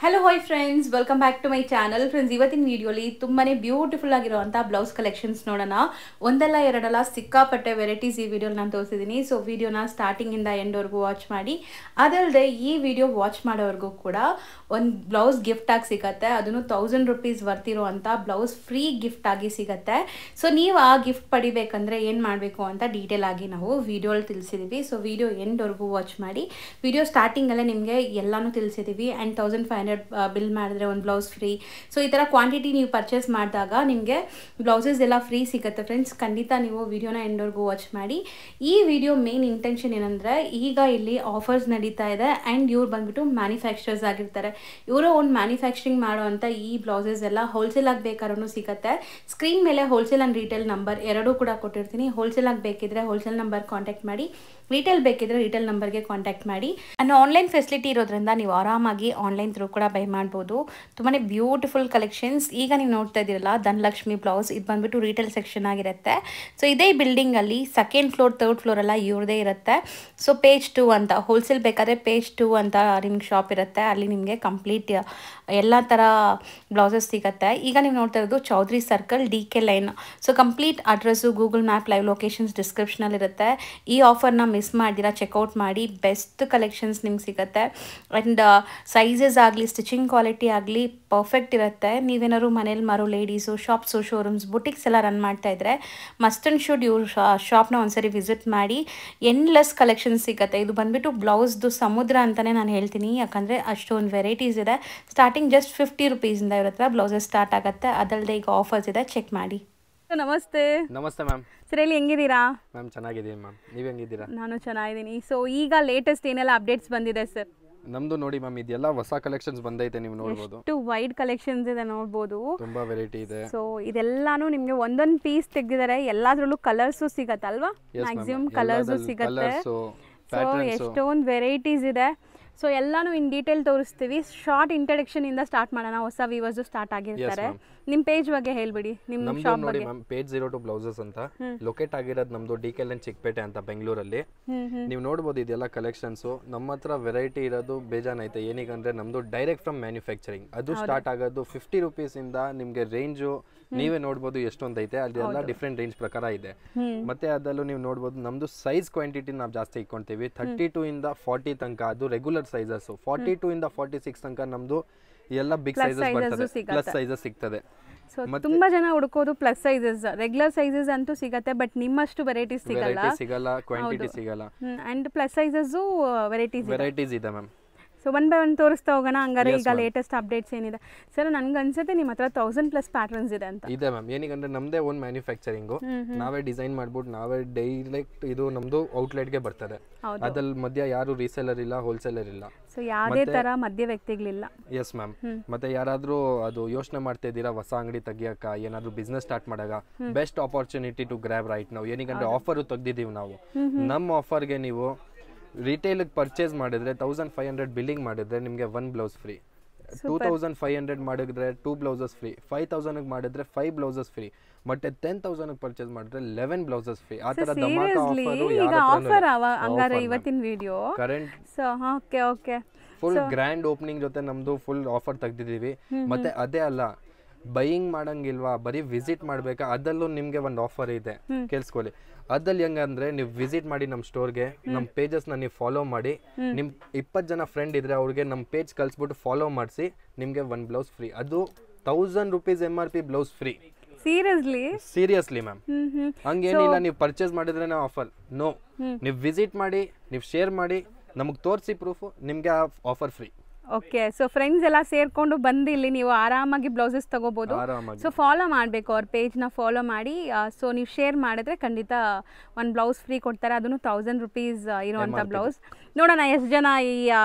Hello hi friends, welcome back to my channel. Friends, ಇವತ್ತಿನ ವಿಡಿಯೋಲಿ ತುಂಬಾ ಬ್ಯೂಟಿಫುಲ್ ಆಗಿರುವಂಥ ಬ್ಲೌಸ್ ಕಲೆಕ್ಷನ್ಸ್ ನೋಡೋಣ. ಒಂದಲ್ಲ ಎರಡಲ್ಲ ಸಿಕ್ಕಾಪಟ್ಟೆ ವೆರೈಟೀಸ್ ಈ ವಿಡಿಯೋಲಿ ನಾನು ತೋರಿಸಿದ್ದೀನಿ. ಸೊ ವಿಡಿಯೋನ ಸ್ಟಾರ್ಟಿಂಗಿಂದ ಎಂಡ್ವರೆಗೂ ವಾಚ್ ಮಾಡಿ. ಅದಲ್ಲದೆ ಈ ವಿಡಿಯೋ ವಾಚ್ ಮಾಡೋವರೆಗೂ ಕೂಡ ಒಂದು ಬ್ಲೌಸ್ ಗಿಫ್ಟ್ ಆಗಿ ಸಿಗುತ್ತೆ. ಅದನ್ನು 1000 ರೂಪೀಸ್ ವರ್ತಿರುವಂಥ ಬ್ಲೌಸ್ ಫ್ರೀ ಗಿಫ್ಟ್ ಆಗಿ ಸಿಗುತ್ತೆ. ಸೊ ನೀವು ಆ ಗಿಫ್ಟ್ ಪಡಿಬೇಕಂದ್ರೆ ಏನು ಮಾಡಬೇಕು ಅಂತ ಡೀಟೇಲ್ ಆಗಿ ನಾವು ವಿಡಿಯೋಲಿ ತಿಳಿಸಿದ್ದೀವಿ. ಸೊ ವಿಡಿಯೋ ಎಂಡ್ವರೆಗೂ ವಾಚ್ ಮಾಡಿ. ವಿಡಿಯೋ ಸ್ಟಾರ್ಟಿಂಗಲ್ಲೇ ನಿಮಗೆ ಎಲ್ಲನೂ ತಿಳಿಸಿದ್ದೀವಿ. ಆ್ಯಂಡ್ 1500 ಬಿಲ್ ಮಾಡಿದ್ರೆ ಒಂದು ಬ್ಲೌಸ್ ಫ್ರೀ. ಸೊ ಈ ಥರ ಕ್ವಾಂಟಿಟಿ ನೀವು ಪರ್ಚೇಸ್ ಮಾಡಿದಾಗ ನಿಮಗೆ ಬ್ಲೌಸಸ್ ಎಲ್ಲ ಫ್ರೀ ಸಿಗುತ್ತೆ. ಫ್ರೆಂಡ್ಸ್, ಖಂಡಿತ ನೀವು ವಿಡಿಯೋನ ಎಂಡ್ವರೆಗೂ ವಾಚ್ ಮಾಡಿ. ಈ ವಿಡಿಯೋ ಮೇನ್ ಇಂಟೆನ್ಷನ್ ಏನಂದರೆ, ಈಗ ಇಲ್ಲಿ ಆಫರ್ಸ್ ನಡೀತಾ ಇದೆ ಆ್ಯಂಡ್ ಇವ್ರು ಬಂದ್ಬಿಟ್ಟು ಮ್ಯಾನುಫ್ಯಾಕ್ಚರರ್ಸ್ ಆಗಿರ್ತಾರೆ. ಇವರು ಒಂದು ಮ್ಯಾನುಫ್ಯಾಕ್ಚರಿಂಗ್ ಮಾಡುವಂಥ ಈ ಬ್ಲೌಸಸ್ ಎಲ್ಲ ಹೋಲ್ಸೇಲ್ ಆಗಿ ಬೇಕಾದ್ರೂ ಸಿಗುತ್ತೆ. ಸ್ಕ್ರೀನ್ ಮೇಲೆ ಹೋಲ್ಸೇಲ್ ಆ್ಯಂಡ್ ರಿಟೇಲ್ ನಂಬರ್ ಎರಡೂ ಕೂಡ ಕೊಟ್ಟಿರ್ತೀನಿ. ಹೋಲ್ಸೇಲ್ ಆಗಿ ಬೇಕಿದ್ರೆ ಹೋಲ್ಸೇಲ್ ನಂಬರ್ ಕಾಂಟ್ಯಾಕ್ಟ್ ಮಾಡಿ, ರಿಟೇಲ್ ಬೇಕಿದ್ರೆ ರಿಟೇಲ್ ನಂಬರ್ಗೆ ಕಾಂಟ್ಯಾಕ್ಟ್ ಮಾಡಿ. ಆ್ಯಂಡ್ ಆನ್ಲೈನ್ ಫೆಸಿಲಿಟಿ ಇರೋದ್ರಿಂದ ನೀವು ಆರಾಮಾಗಿ ಆನ್ಲೈನ್ ಥ್ರೂ ಕೂಡ ಬೈ ಮಾಡ್ಬೋದು. ತುಂಬಾ ಬ್ಯೂಟಿಫುಲ್ ಕಲೆಕ್ಷನ್ಸ್. ಈಗ ನೀವು ನೋಡ್ತಾ ಇದ್ದೀರಲ್ಲ, ಧನಲಕ್ಷ್ಮಿ ಬ್ಲೌಸ್, ಇದು ಬಂದ್ಬಿಟ್ಟು ರಿಟೇಲ್ ಸೆಕ್ಷನ್ ಆಗಿರುತ್ತೆ. ಸೊ ಇದೇ ಬಿಲ್ಡಿಂಗಲ್ಲಿ ಸೆಕೆಂಡ್ ಫ್ಲೋರ್, ಥರ್ಡ್ ಫ್ಲೋರೆಲ್ಲ ಇವ್ರದೇ ಇರುತ್ತೆ. ಸೊ ಪೇಜ್ 2 ಅಂತ ಹೋಲ್ಸೇಲ್ ಬೇಕಾದರೆ ಪೇಜ್ 2 ಅಂತ ನಿಮ್ಗೆ ಶಾಪ್ ಇರುತ್ತೆ. ಅಲ್ಲಿ ನಿಮಗೆ ಕಂಪ್ಲೀಟ್ ಎಲ್ಲ ಥರ ಬ್ಲೌಸಸ್ ಸಿಗುತ್ತೆ. ಈಗ ನೀವು ನೋಡ್ತಾ ಇರೋದು Chowdhary circle, DK line. So complete address, Google map, live locations ಡಿಸ್ಕ್ರಿಪ್ಷನಲ್ಲಿ ಇರುತ್ತೆ. ಈ ಆಫರ್ನ ಮಿಸ್ ಮಾಡಿದಿರಾ, ಚೆಕ್ಔಟ್ ಮಾಡಿ. ಬೆಸ್ಟ್ ಕಲೆಕ್ಷನ್ಸ್ ನಿಮ್ಗೆ ಸಿಗುತ್ತೆ. ಆ್ಯಂಡ್ ಸೈಜಸ್ ಆಗಲಿ, ಸ್ಟಿಚಿಂಗ್ ಕ್ವಾಲಿಟಿ ಆಗಲಿ ಪರ್ಫೆಕ್ಟ್ ಇರುತ್ತೆ. ನೀವೇನಾದ್ರು ಮನೇಲಿ ಮಾರೋ ಲೇಡೀಸು, ಶಾಪ್ಸು, ಶೋರೂಮ್ಸ್, ಬುಟಿಕ್ಸ್ ಎಲ್ಲ ರನ್ ಮಾಡ್ತಾ ಇದ್ರೆ ಮಸ್ಟ್ ಆ್ಯಂಡ್ ಶುಡ್ ಇವ್ರ ಶಾಪ್ನ ಒಂದ್ಸರಿ ವಿಸಿಟ್ ಮಾಡಿ. ಎಂಡ್ಲೆಸ್ ಕಲೆಕ್ಷನ್ಸ್ ಸಿಗುತ್ತೆ. ಇದು ಬಂದುಬಿಟ್ಟು ಬ್ಲೌಸ್ದು ಸಮುದ್ರ ಅಂತಲೇ ನಾನು ಹೇಳ್ತೀನಿ. ಯಾಕಂದರೆ ಅಷ್ಟೊಂದು ವೆರೈಟೀಸ್ ಇದೆ. ಸ್ಟಾರ್ಟಿಂಗ್ ಜಸ್ಟ್ 50 ರೂಪೀಸಿಂದ ಇರುತ್ತೆ ಬ್ಲೌಸಸ್ ಸ್ಟಾರ್ಟ್ ಆಗುತ್ತೆ. ಅದಲ್ಲದೆ ಈಗ ಆಫರ್ಸ್ ಇದೆ, ಚೆಕ್ ಮಾಡಿ. ನಮಸ್ತೆ. ನಮಸ್ತೆ ಮ್ಯಾಮ್. ಸರಿಯಲ್ಲಿ ಹೆಂಗಿದ್ದೀರಾ ಮ್ಯಾಮ್? ಚೆನ್ನಾಗಿದ್ದೀನಿ ಮ್ಯಾಮ್, ನೀವು ಹೆಂಗಿದ್ದೀರಾ? ನಾನು ಚೆನ್ನಾಗಿದ್ದೀನಿ. ಸೊ ಈಗ ಲೇಟೆಸ್ಟ್ ಏನೆಲ್ಲ ಅಪ್ಡೇಟ್ಸ್ ಬಂದಿದೆ ಸರ್? ನಮ್ದು ನೋಡಿ ಮ್ಯಾಮ್, ಇದೆಲ್ಲ ಹೊಸ ಕಲೆಕ್ಷನ್ಸ್ ಬಂದೈತೆ, ನೀವು ನೋಡ್ಬೋದು. ಎಷ್ಟು ವೈಡ್ ಕಲೆಕ್ಷನ್ಸ್ ಇದೆ ನೋಡ್ಬೋದು. ತುಂಬಾ ವೆರೈಟಿ ಇದೆ. ಸೊ ಇದೆಲ್ಲಾನು ನಿಮಗೆ ಒಂದೊಂದು ಪೀಸ್ ತೆಗೆದಿದ್ದಾರೆ. ಎಲ್ಲಾದ್ರಲ್ಲೂ ಕಲರ್ಸು ಸಿಗತ್ತೆ ಅಲ್ವಾ? ಮ್ಯಾಕ್ಸಿಮಮ್ ಕಲರ್ಸು ಸಿಗತ್ತೆ. ಸೊ ಎಷ್ಟೊಂದು ವೆರೈಟೀಸ್ ಇದೆ. ಸೊ ಎಲ್ಲಾನು ಇನ್ ಡೀಟೇಲ್ ತೋರಿಸ್ತೀವಿ. ಶಾರ್ಟ್ ಇಂಟ್ರಡಕ್ಷನ್ ಇಂದ ಸ್ಟಾರ್ಟ್ ಮಾಡೋಣ. ಹೊಸ ವ್ಯೂವರ್ಸ್ ಸ್ಟಾರ್ಟ್ ಆಗಿರ್ತಾರೆ. ನಿಮ್ಮ ಪೇಜ್ ಬಗ್ಗೆ ಹೇಳ್ಬಿಡಿ, ನಿಮ್ಮ ಶಾಪ್ ಬಗ್ಗೆ. ಮ್ಯಾಮ್, ಪೇಜ್ 02 ಬ್ಲೌಸಸ್ ಅಂತ ಲೊಕೇಟ್ ಆಗಿರೋದು ನಮ್ದು DK ಲೈನ್ ಚಿಕ್ಕಪೇಟೆ ಅಂತ ಬೆಂಗಳೂರಲ್ಲಿ. ನೀವು ನೋಡ್ಬೋದು ಇದೆಲ್ಲ ಕಲೆಕ್ಷನ್ಸ್. ನಮ್ಮ ಹತ್ರ ವೆರೈಟಿ ಇರೋದು ಬೇಜಾನ್ ಐತೆ. ಏನೀಗಂದ್ರೆ ನಮ್ದು ಡೈರೆಕ್ಟ್ ಫ್ರಮ್ ಮ್ಯಾನುಫ್ಯಾಕ್ಚರಿಂಗ್. ಅದು ಸ್ಟಾರ್ಟ್ ಆಗೋದು 50 ರೂಪೀಸ್ ಇಂದ. ನಿಮ್ಗೆ ರೇಂಜು ನೀವೇ ನೋಡ್ಬೋದು ಎಷ್ಟೊಂದೈತೆ. ಅದೆಲ್ಲ ಡಿಫ್ರೆಂಟ್ ರೇಂಜ್ ಪ್ರಕಾರ ಇದೆ. ಮತ್ತೆ ಅದರಲ್ಲೂ ನೀವು ನೋಡ್ಬೋದು ನಮ್ದು ಸೈಜ್ ಕ್ವಾಂಟಿಟಿ ನಾವು ಜಾಸ್ತಿ ಇಟ್ಕೊಂತೀವಿ. 32 ಇಂದ 40 ತನಕ ಅದು ರೆಗ್ಯುಲರ್ ಸೈಜಸ್. 42 ಇಂದ 46 ತನಕ ನಮ್ದು ಎಲ್ಲ ಬಿಗ್ ಸೈಜಸ್ ಬರ್ತದೆ, ಪ್ಲಸ್ ಸೈಜಸ್ ಸಿಗ್ತದೆ. ಸೊ ತುಂಬಾ ಜನ ಹುಡುಕೋದು ಪ್ಲಸ್ ಸೈಜಸ್. ರೆಗ್ಯುಲರ್ ಸೈಜಸ್ ಅಂತೂ ಸಿಗತ್ತೆ, ಬಟ್ ನಿಮ್ಮಷ್ಟು ವೆರೈಟೀಸ್ ಸಿಗಲ್ಲ, ಕ್ವಾಂಟಿಟಿ ಸಿಗಲ್ಲ. ಅಂಡ್ ಪ್ಲಸ್ ಸೈಜಸ್ ವೆರೈಟೀಸ್ ಇದೆ ma'am. So one by one ತೋರಿಸ್ತಾ ಹೋಗೋಣ. ಹಂಗಾರೆ ಈಗ ಲೇಟೆಸ್ಟ್ ಅಪ್ಡೇಟ್ಸ್ ಏನಿದೆ ಸರ್? ನನ್ಗೆ ಅನ್ಸುತ್ತೆ ನಿಮ್ಮ ಹತ್ರ 1000+ ಪ್ಯಾಟರ್ನ್ಸ್ ಇದೆ ಅಂತ. ಇದೆ ಮ್ಯಾಮ್. ಏನೀಗಂದ್ರೆ ನಮ್ದೇ ಓನ್ ಮ್ಯಾನುಫ್ಯಾಕ್ಚರಿಂಗು. ನಾವೇ ಡಿಸೈನ್ ಮಾಡ್ಬಿಟ್ಟು ನಾವೇ ಡೈರೆಕ್ಟ್ ಇದು ನಮ್ದು ಔಟ್ಲೆಟ್ಗೆ ಬರ್ತದೆ. ಅದ್ರಲ್ಲಿ ಮಧ್ಯ ಯಾರು ರೀಸೆಲರ್ ಇಲ್ಲ, ಹೋಲ್ಸೇಲರ್ ಇಲ್ಲ. ಸೊ ಯಾವುದೇ ತರ ಮಧ್ಯ ವ್ಯಕ್ತಿಗಳಿಲ್ಲ. Yes ma'am. ಮತ್ತೆ ಯಾರಾದ್ರೂ ಅದು ಯೋಚನೆ ಮಾಡ್ತಾ ಇದ್ದೀರಾ ಹೊಸ ಅಂಗಡಿ ತೆಗಿಯಕ, ಏನಾದ್ರು ಬಿಸ್ನೆಸ್ ಸ್ಟಾರ್ಟ್ ಮಾಡಾಗ, best opportunity to grab right ನಾವು. ಏನೀಗಂದ್ರೆ ಆಫರ್ ತೆಗ್ದಿದ್ದೀವಿ ನಾವು. ನಮ್ಮ ಆಫರ್ಗೆ ನೀವು ರಿಟೇಲ್ ಪರ್ಚೇಸ್ ಮಾಡಿದ್ರೆ 1500 ಬಿಲ್ಲಿಂಗ್ ಮಾಡಿದ್ರೆ ನಿಮಗೆ 1 ಬ್ಲೌಸ್ ಫ್ರೀ. 2500 ಮಾಡಿದ್ರೆ 2 ಬ್ಲೌಸಸ್ ಫ್ರೀ. 5000 ಮಾಡಿದ್ರೆ 5 ಬ್ಲೌಸಸ್ ಫ್ರೀ. ಮತ್ತೆ 10,000 ಪರ್ಚೇಸ್ ಮಾಡಿದ್ರೆ 11 ಬ್ಲೌಸಸ್ ಫ್ರೀ. ಆ ತರ ಧಮಾಕ ಆಫರ್ ಹಂಗಾರೆ ಇವತ್ತಿನ video current. So okay full grand opening ಜೊತೆ ನಮ್ದು ಫುಲ್ ಆಫರ್ ತೆಗ್ದಿದ್ದೀವಿ. ಮತ್ತೆ ಅದೇ ಅಲ್ಲ, ಬೈಯಿಂಗ್ ಮಾಡಂಗಿಲ್ವಾ, ಬರೀ ವಿಸಿಟ್ ಮಾಡ್ಬೇಕಾ, ಅದಲ್ಲೂ ನಿಮ್ಗೆ ಒಂದು ಆಫರ್ ಇದೆ, ಕೇಳಿಸ್ಕೊಳ್ಳಿ. ಅದ್ರಲ್ಲಿ ಹೆಂಗಂದ್ರೆ ನೀವು ವಿಸಿಟ್ ಮಾಡಿ ನಮ್ಮ ಸ್ಟೋರ್ಗೆ, ನಮ್ಮ ಪೇಜಸ್ನ ನೀವು ಫಾಲೋ ಮಾಡಿ. ನಿಮ್ 20 ಜನ ಫ್ರೆಂಡ್ ಇದ್ರೆ ಅವ್ರಿಗೆ ನಮ್ಮ ಪೇಜ್ ಕಳಿಸ್ಬಿಟ್ಟು ಫಾಲೋ ಮಾಡಿಸಿ, ನಿಮ್ಗೆ 1 ಬ್ಲೌಸ್ ಫ್ರೀ. ಅದು 1000 rupees MRP blouse free. Seriously ma'am. ಹಂಗೇನಿಲ್ಲ, ನೀವು ಪರ್ಚೇಸ್ ಮಾಡಿದ್ರೆ ನಾವು ಆಫರ್ ನೋ. ನೀವು ವಿಸಿಟ್ ಮಾಡಿ, ನೀವು ಶೇರ್ ಮಾಡಿ, ನಮಗೆ ತೋರಿಸಿ ಪ್ರೂಫ್, ನಿಮ್ಗೆ offer free. Okay. So friends ಎಲ್ಲ ಸೇರ್ಕೊಂಡು ಬಂದು ಇಲ್ಲಿ ನೀವು ಆರಾಮಾಗಿ ಬ್ಲೌಸಸ್ ತಗೋಬಹುದು. ಸೊ ಫಾಲೋ ಮಾಡಬೇಕು, ಅವ್ರ ಪೇಜ್ನ ಫಾಲೋ ಮಾಡಿ. ಸೊ ನೀವು ಶೇರ್ ಮಾಡಿದ್ರೆ ಖಂಡಿತ 1 ಬ್ಲೌಸ್ ಫ್ರೀ ಕೊಡ್ತಾರೆ. ಅದನ್ನು 1000 ರೂಪೀಸ್ ಇರುವಂಥ ಬ್ಲೌಸ್. ನೋಡೋಣ ಎಷ್ಟು ಜನ ಈ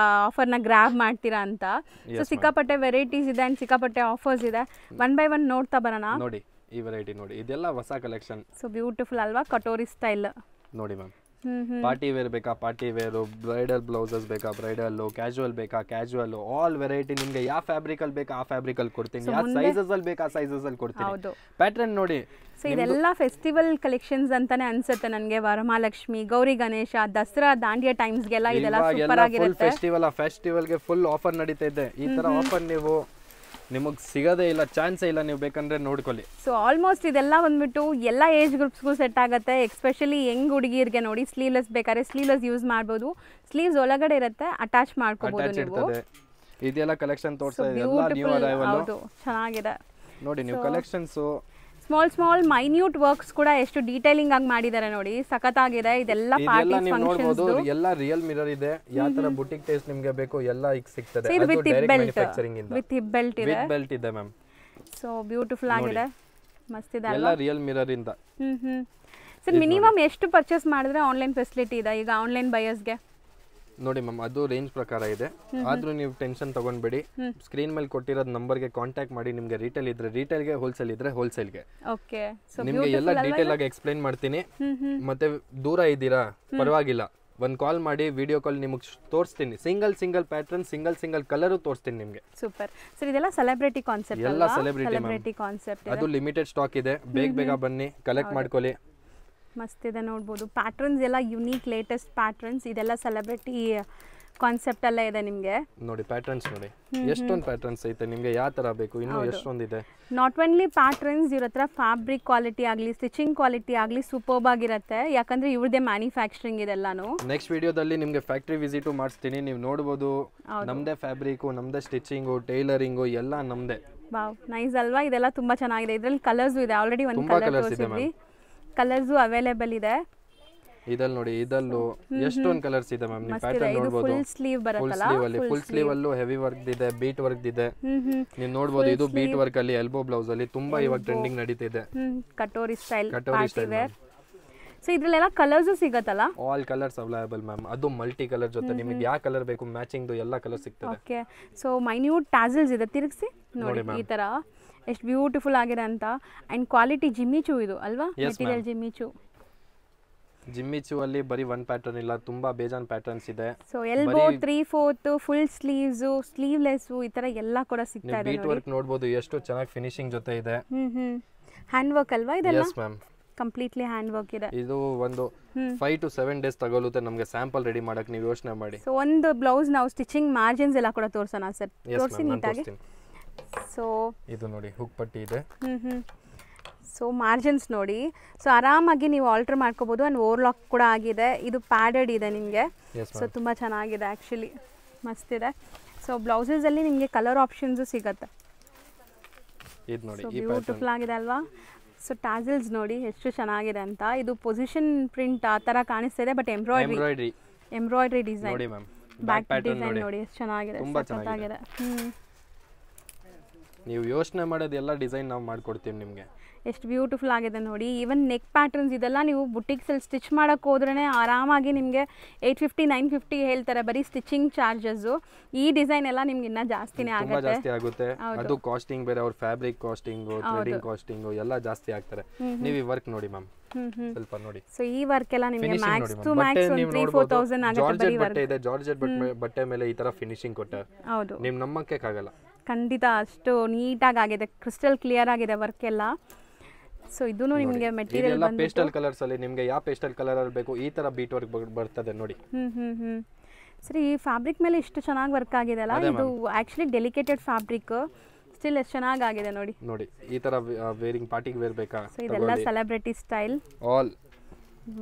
ಆಫರ್ನ ಗ್ರ್ಯಾಬ್ ಮಾಡ್ತೀರಾ ಅಂತ. ಸೊ ಸಿಕ್ಕಾಪಟ್ಟೆ ವೆರೈಟೀಸ್ ಇದೆ ಆ್ಯಂಡ್ ಸಿಕ್ಕಾಪಟ್ಟೆ ಆಫರ್ಸ್ ಇದೆ. 1 ಬೈ 1 ನೋಡ್ತಾ ಬರೋಣ. ನೋಡಿ ಈ ವೆರೈಟಿ ನೋಡಿ, ಇದೆಲ್ಲ ಹೊಸ ಕಲೆಕ್ಷನ್. ಸೊ ಬ್ಯೂಟಿಫುಲ್ ಅಲ್ವಾ? ಕಟೋರಿ ಸ್ಟೈಲ್ ನೋಡಿ ಮ್ಯಾಮ್. ಪಾರ್ಟಿ ವೇರ್ ಬೇಕಾ ಪಾರ್ಟಿ ವೇರು, ಬ್ರೈಡಲ್ ಬ್ಲೌಸಸ್ ಬೇಕಾ ಬ್ರೈಡಲ್, ಕ್ಯಾಶುವಲ್ ಬೇಕಾ ಕ್ಯಾಶುವಲ್, ಆಲ್ ವೆರೈಟಿ ನಿಮ್ಗೆ ಯಾವ ಫ್ಯಾಬ್ರಿಕ್ ಅಲ್ಲಿ ಬೇಕಾ ಆ ಫ್ಯಾಬ್ರಿಕ್ ಅಲ್ಲಿ ಕೊಡ್ತೀನಿ, ಯಾವ ಸೈಜಸ್ ಅಲ್ಲಿ ಬೇಕಾ ಸೈಜಸ್ ಅಲ್ಲಿ ಕೊಡ್ತೀನಿ. ಪ್ಯಾಟರ್ನ್ ನೋಡಿ. ಸೊ ಇದೆಲ್ಲ ಫೆಸ್ಟಿವಲ್ ಕಲೆಕ್ಷನ್ಸ್ ಅಂತಾನೆ ಅನ್ಸುತ್ತೆ ನನಗೆ. ವರಮಹಾಲಕ್ಷ್ಮಿ, ಗೌರಿ ಗಣೇಶ, ದಸರಾ, ದಾಂಡಿಯಾ ಟೈಮ್ಸ್ಗೆಲ್ಲ ಇದೆಲ್ಲ ಸೂಪರ್ ಆಗಿರುತ್ತೆ. ಫೆಸ್ಟಿವಲ್ಗೆ ಫುಲ್ ಆಫರ್ ನಡೀತಾ ಇದೆ. ಈ ತರ ಆಫರ್ ನಿಮಗೆ ಸಿಗೋದೇ ಇಲ್ಲ, ಚಾನ್ಸೇ ಇಲ್ಲ. ನೀವು ಬೇಕಂದ್ರೆ ನೋಡ್ಕೊಳ್ಳಿ. ಸೊ ಆಲ್ಮೋಸ್ಟ್ ಇದೆಲ್ಲ ಬಂದ್ಬಿಟ್ಟು ಎಲ್ಲ ಏಜ್ ಗ್ರೂಪ್ಸ್ಗೂ ಸೆಟ್ ಆಗುತ್ತೆ. ಎಸ್ಪೆಷಲಿ ಯಂಗ್ ಹುಡುಗಿಯರಿಗೆ ನೋಡಿ, ಸ್ಲೀವ್ಲೆಸ್ ಬೇಕಾದ್ರೆ ಸ್ಲೀವ್ಲೆಸ್ ಯೂಸ್ ಮಾಡ್ಬೋದು. ಸ್ಲೀವ್ಸ್ ಒಳಗಡೆ ಇರುತ್ತೆ, ಅಟ್ಯಾಚ್ ಮಾಡ್ಕೋಬಹುದು ನೀವು. ಇದೆಲ್ಲ ಕಲೆಕ್ಷನ್ ತೋರಿಸ್ತಾ ಇದೆ, ಎಲ್ಲ ನ್ಯೂ ಅರೈವಲ್. ಹೌದು, ಚೆನ್ನಾಗಿದೆ ನೋಡಿ ನೀವು ಕಲೆಕ್ಷನ್ಸ್. ಸ್ಮಾಲ್ ಮೈನ್ಯೂಟ್ ವರ್ಕ್ಸ್ ಕೂಡ ಎಷ್ಟು ಡೀಟೇಲಿಂಗ್ ಆಗಿ ಮಾಡಿದ್ದಾರೆ ನೋಡಿ, ಸಖತ್ತಾಗಿದೆ. ಇದೆಲ್ಲ ಪಾರ್ಟಿ ಫಂಕ್ಷನ್ಸ್. ಎಲ್ಲ ರಿಯಲ್ ಮಿರರ್ ಇದೆ. ಯಾವ ತರ ಬುಟಿಕ್ ಟೇಸ್ಟ್ ನಿಮಗೆ ಬೇಕು ಎಲ್ಲ ಈಗ ಸಿಗ್ತದೆ. ಇದು ವಿತ್ ಮ್ಯಾನುಫ್ಯಾಕ್ಚರಿಂಗ್ ಇಂದ, ವಿತ್ ಹಿಪ್ ಬೆಲ್ಟ್ ಇದೆ. ವಿತ್ ಬೆಲ್ಟ್ ಇದೆ ಮ್ಯಾಮ್. ಸೊ ಬ್ಯೂಟಿಫುಲ್ ಆಗಿದೆ, ಮಸ್ತ್ ಇದೆ. ಎಲ್ಲ ರಿಯಲ್ ಮಿರರ್ ಇಂದ. ಸರ್ ಮಿನಿಮಮ್ ಎಷ್ಟು ಪರ್ಚೇಸ್ ಮಾಡಿದ್ರೆ ಆನ್ಲೈನ್ ಫೆಸಿಲಿಟಿ ಇದೆ ಈಗ ಆನ್ಲೈನ್ ಬಯರ್ಸ್ಗೆ? ನೋಡಿ ಮ್ಯಾಮ್, ಅದು ರೇಂಜ್ ಪ್ರಕಾರ ಇದೆ. ಆದ್ರೂ ನೀವು ಟೆನ್ಷನ್ ತಗೊಂಡ್ಬೇಡಿ. ಸ್ಕ್ರೀನ್ ಮೇಲೆ ಕೊಟ್ಟಿರೋದು ನಂಬರ್ಗೆ ಕಾಂಟ್ಯಾಕ್ಟ್ ಮಾಡಿ. ನಿಮ್ಗೆ ರಿಟೇಲ್ ಇದ್ರೆ ರಿಟೇಲ್ಗೆ, ಹೋಲ್ಸೇಲ್ ಇದ್ರೆ ಹೋಲ್ಸೇಲ್ಗೆ. ಓಕೆ, ನಿಮ್ಗೆ ಎಲ್ಲ ಡೀಟೇಲ್ ಆಗಿ ಎಕ್ಸ್ಪ್ಲೈನ್ ಮಾಡ್ತೀನಿ. ಮತ್ತೆ ದೂರ ಇದ್ದೀರಾ ಪರವಾಗಿಲ್ಲ, ಒಂದ್ ಕಾಲ್ ಮಾಡಿ, ವಿಡಿಯೋ ಕಾಲ್ ನಿಮಗೆ ತೋರಿಸ್ತೀನಿ. ಸಿಂಗಲ್ ಪ್ಯಾಟರ್ನ್, ಸಿಂಗಲ್ ಕಲರ್ ತೋರಿಸ್ತೀನಿ ನಿಮ್ಗೆ. Super sir. ಇದೆಲ್ಲ ಸೆಲೆಬ್ರಿಟಿ ಕಾನ್ಸೆಪ್ಟ್, ಎಲ್ಲ ಸೆಲೆಬ್ರಿಟಿ ಕಾನ್ಸೆಪ್ಟ್. ಅದು ಲಿಮಿಟೆಡ್ ಸ್ಟಾಕ್ ಇದೆ, ಬೇಗ ಬನ್ನಿ, ಕಲೆಕ್ಟ್ ಮಾಡ್ಕೊಳ್ಳಿ. ಮಸ್ತ್ ಇದೆ ನೋಡ್ಬೋದು. ಪ್ಯಾಟರ್ನ್ಸ್ ಎಲ್ಲ ಯುನೀಕ್ ಲೇಟೆಸ್ಟ್ ಪ್ಯಾಟರ್ನ್ಸ್. ಇದೆಲ್ಲ ಸೆಲೆಬ್ರಿಟಿ ಕಾನ್ಸೆಪ್ಟ್ ಅಲ್ಲೇ ಇದೆ ನಿಮಗೆ. ನೋಡಿ ಪ್ಯಾಟರ್ನ್ಸ್ ನೋಡಿ, ಎಷ್ಟೊಂದು ಪ್ಯಾಟರ್ನ್ಸ್ ಐತೆ. ನಿಮಗೆ ಯಾವ ತರ ಬೇಕು, ಇನ್ನೂ ಎಷ್ಟೊಂದಿದೆ. ನಾಟ್ ಓನ್ಲಿ ಪ್ಯಾಟರ್ನ್ಸ್, ಇವ್ರ ಹತ್ರ ಫ್ಯಾಬ್ರಿಕ್ ಕ್ವಾಲಿಟಿ ಆಗಲಿ, ಸ್ಟಿಚಿಂಗ್ ಕ್ವಾಲಿಟಿ ಆಗಲಿ ಸೂಪರ್ಬ್ ಆಗಿರುತ್ತೆ. ಯಾಕಂದ್ರೆ ಇವ್ರದೇ ಮ್ಯಾನುಫ್ಯಾಕ್ಚರಿಂಗ್ ಇದೆಲ್ಲಾನು. ನೆಕ್ಸ್ಟ್ ವಿಡಿಯೋದಲ್ಲಿ ನಿಮಗೆ ಫ್ಯಾಕ್ಟ್ರಿ ವಿಸಿಟು ಮಾಡಿಸ್ತೀನಿ, ನೀವು ನೋಡ್ಬೋದು. ನಮ್ದೇ ಫ್ಯಾಬ್ರಿಕ್, ನಮ್ದೇ ಸ್ಟಿಚಿಂಗು, ಟೈಲರಿಂಗು ಎಲ್ಲ ನಮ್ದೇ. ವಾವ್, ನೈಸ್ ಅಲ್ವಾ? ಇದೆಲ್ಲ ತುಂಬಾ ಚೆನ್ನಾಗಿದೆ. ಇದ್ರಲ್ಲಿ ಕಲರ್ಸ್ ಇದೆ, ಆಲ್ರೆಡಿ ಒಂದು ಕಲರ್ ತೋರಿಸಿದ್ವಿ. ಕಲರ್ಸ್ ಅವೈಲೇಬಲ್ ಇದೆ. ಇದಲ್ ನೋಡಿ, ಇದಲ್ಲೂ ಎಷ್ಟೊಂದು ಕಲರ್ಸ್ ಇದೆ ಮ್ಯಾಮ್. ನೀವು ಪ್ಯಾಟರ್ನ್ ನೋಡಬಹುದು. ಫುಲ್ ಸ್ಲೀವ್ ಬರುತ್ತಲ್ಲ, ಫುಲ್ ಸ್ಲೀವ್ ಅಲ್ಲೂ ಹೆವಿ ವರ್ಕ್ ಇದೆ, ಬೀಟ್ ವರ್ಕ್ ಇದೆ. ನೀವು ನೋಡಬಹುದು, ಇದು ಬೀಟ್ ವರ್ಕ್ ಅಲ್ಲಿ, ಎಲ್ಬೋ ಬ್ಲೌಸ್ ಅಲ್ಲಿ ತುಂಬಾ ಇವಾಗ ಟ್ರೆಂಡಿಂಗ್ ನಡೀತಿದೆ. Katori style, party wear. So ಇದ್ರಲ್ಲೆಲ್ಲ ಕಲರ್ಸ್ ಸಿಗುತ್ತಲ್ಲ? All colours available ma'am. ಅದು ಮಲ್ಟಿ ಕಲರ್ ಜೊತೆ ನಿಮಗೆ ಯಾವ ಕಲರ್ ಬೇಕು ಮ್ಯಾಚಿಂಗ್ ಎಲ್ಲ ಕಲರ್ ಸಿಗ್ತದೆ. ಓಕೆ, ಸೊ ಮೈನ್ಯೂಟ್ ಟ್ಯಾಸಲ್ಸ್ ಇದೆ. ತಿರುಗಿಸಿ ನೋಡಿ ಈ ತರ ಎಷ್ಟು ಬ್ಯೂಟಿಫುಲ್ ಆಗಿದೆ ಅಂತ. ಅಂಡ್ ಕ್ವಾಲಿಟಿ ಜಿಮ್ಮಿಚೂ ಇದು ಅಲ್ವಾ? ಮೆಟೀರಿಯಲ್ ಜಿಮ್ಮಿಚೂ ಅಲ್ಲಿ ಬರೀ ಒನ್ ಪ್ಯಾಟರ್ನ್ ಇಲ್ಲ, ತುಂಬಾ ಬೇಜಾನ್ ಪ್ಯಾಟರ್ನ್ಸ್ ಇದೆ. So elbow 3/4 full sleeves, sleeveless, ಈ ತರ ಎಲ್ಲ ಕೂಡ ಸಿಗ್ತಾ ಇದೆ. ಬೀಟ್ ವರ್ಕ್ ನೋಡಬಹುದು, ಎಷ್ಟು ಚೆನ್ನಾಗಿ ಫಿನಿಶಿಂಗ್ ಜೊತೆ ಇದೆ. ಹ್ಯಾಂಡ್ ವರ್ಕ್ ಅಲ್ವಾ ಇದೆಲ್ಲ? Yes ma'am, completely hand work ಇದೆ. ಇದು ಒಂದು 5 to 7 ಡೇಸ್ ತಗೊಳುತ್ತೆ ನಮಗೆ ಸ್ಯಾಂಪಲ್ ರೆಡಿ ಮಾಡಕ್ಕೆ. ನೀವು ಯೋಚನೆ ಮಾಡಿ. ಸೊ ಒಂದು ಬ್ಲೌಸ್ ನಾವು ಸ್ಟಿಚಿಂಗ್ ಮಾರ್ಜಿನ್ಸ್ ಎಲ್ಲ ಕೂಡ ತೋರಿಸೋಣ ಸರ್? ತೋರಿಸಿ ನೀಟಾಗಿ. ಸೊ ಇದು ನೋಡಿ, ಹುಕ್ ಪಟ್ಟಿ ಇದೆ. ಸೊ ಮಾರ್ಜಿನ್ಸ್ ನೋಡಿ. ಸೊ ಆರಾಮಾಗಿ ನೀವು ಆಲ್ಟರ್ ಮಾಡ್ಕೋಬಹುದು. ಅಂಡ್ ಓವರ್ಲಾಕ್ ಕೂಡ ಆಗಿದೆ. ಇದು ಪ್ಯಾಡೆಡ್ ಇದೆ ನಿಮಗೆ. ಸೊ ತುಂಬ ಚೆನ್ನಾಗಿದೆ ಆ್ಯಕ್ಚುಲಿ, ಮಸ್ತ್ ಇದೆ. ಸೊ ಬ್ಲೌಸಸಲ್ಲಿ ನಿಮಗೆ ಕಲರ್ ಆಪ್ಷನ್ಸು ಸಿಗುತ್ತೆ. ಇದು ನೋಡಿ, ಬ್ಯೂಟಿಫುಲ್ ಆಗಿದೆ ಅಲ್ವಾ? ಸೊ ಟ್ಯಾಸಲ್ಸ್ ನೋಡಿ ಎಷ್ಟು ಚೆನ್ನಾಗಿದೆ ಅಂತ. ಇದು ಪೊಸಿಷನ್ ಪ್ರಿಂಟ್ ಆ ಥರ ಕಾಣಿಸ್ತಿದೆ, ಬಟ್ ಎಂಬ್ರಾಯ್ಡ್ರಿ ಡಿಸೈನ್ ನೋಡಿ ಮ್ಯಾಮ್. ಬ್ಯಾಕ್ ಡಿಸೈನ್ ನೋಡಿ ಎಷ್ಟು ಚೆನ್ನಾಗಿದೆ, ಸಖತ್ತಾಗಿದೆ. ನೀವು ಯೋಚನೆ ಮಾಡೋದೆಲ್ಲ ಡಿಸೈನ್ ನಾವು ಮಾಡ್ಕೊಡ್ತೀವಿ ನಿಮಗೆ. ಎಷ್ಟು ಬ್ಯೂಟಿಫುಲ್ ಆಗಿದೆ ನೋಡಿ. ಈವನ್ ನೆಕ್ ಪ್ಯಾಟರ್ನ್ಸ್ ಇದೆಲ್ಲ ನೀವು ಬುಟಿಕ್ಸಲ್ಲಿ ಸ್ಟಿಚ್ ಮಾಡೋಕ್ಕೆ ಹೋದ್ರೇ ಆರಾಮಾಗಿ ನಿಮಗೆ 850-950 ಹೇಳ್ತಾರೆ ಬರೀ ಸ್ಟಿಚಿಂಗ್ ಚಾರ್ಜಸ್ಸು. ಈ ಡಿಸೈನ್ ಎಲ್ಲ ನಿಮ್ಗೆ ಇನ್ನೂ ಜಾಸ್ತಿನೇ ಆಗುತ್ತೆ. ಅದು ಕಾಸ್ಟಿಂಗ್ ಬೇರೆ, ಅವ್ರ ಫ್ಯಾಬ್ರಿಕ್ ಕಾಸ್ಟಿಂಗು, ಥ್ರೆಡಿಂಗ್ ಕಾಸ್ಟಿಂಗು ಎಲ್ಲ ಜಾಸ್ತಿ ಆಗ್ತಾರೆ. ನೀವು ಈ ವರ್ಕ್ ನೋಡಿ ಮ್ಯಾಮ್, ಸ್ವಲ್ಪ ನೋಡಿ. ಸೊ ಈ ವರ್ಕ್ ಎಲ್ಲ ನಿಮಗೆ ಮ್ಯಾಕ್ಸ್ ಟು ಮ್ಯಾಕ್ಸ್ 3,000-4,000 ಆಗುತ್ತೆ ಬರೀ ವರ್ಕ್. ಇದೆ ಜಾರ್ಜೆಟ್ ಬಟ್ಟೆ ಮೇಲೆ ಈ ತರ ಫಿನಿಶಿಂಗ್ ಕೊಟ್ಟೆ. ಹೌದು, ನೀವು ನಂಬಕ್ಕೆ ಆಗಲ್ಲ. ಖಂಡಿತ ಅಷ್ಟು ನೀಟಾಗಿ ಆಗಿದೆ, ಕ್ರಿಸ್ಟಲ್ ಕ್ಲಿಯರ್ ಆಗಿದೆ ವರ್ಕ್ ಎಲ್ಲ. ಸೊ ಇದೂ ನಿಮಗೆ ಮೆಟೀರಿಯಲ್ ಬಂದು ಪೇಸ್ಟಲ್ ಕಲರ್ಸ್ ಅಲ್ಲಿ ನಿಮಗೆ ಯಾವ ಪೇಸ್ಟಲ್ ಕಲರ್ ಅಲ್ಲಿ ಬೇಕು ಈ ತರ ಬೀಟ್ ವರ್ಕ್ ಬರ್ತದೆ ನೋಡಿ. ಸರಿ, ಈ ಫ್ಯಾಬ್ರಿಕ್ ಮೇಲೆ ಇಷ್ಟು ಚೆನ್ನಾಗಿ ವರ್ಕ್ ಆಗಿದೆ ಅಲ್ಲ? ಇದು ಆಕ್ಚುಲಿ ಡೆಲಿಕೇಟೆಡ್ ಫ್ಯಾಬ್ರಿಕ್, ಸ್ಟಿಲ್ ಎಷ್ಟು ಚೆನ್ನಾಗಿ ಆಗಿದೆ ನೋಡಿ. ನೋಡಿ ಈ ತರ ವೇರಿಂಗ್ ಪಾರ್ಟಿಗೆ ವೇರ್ ಬೇಕಾ? ಸೊ ಇದೆಲ್ಲ ಸೆಲೆಬ್ರಿಟಿ ಸ್ಟೈಲ್ ಆಲ್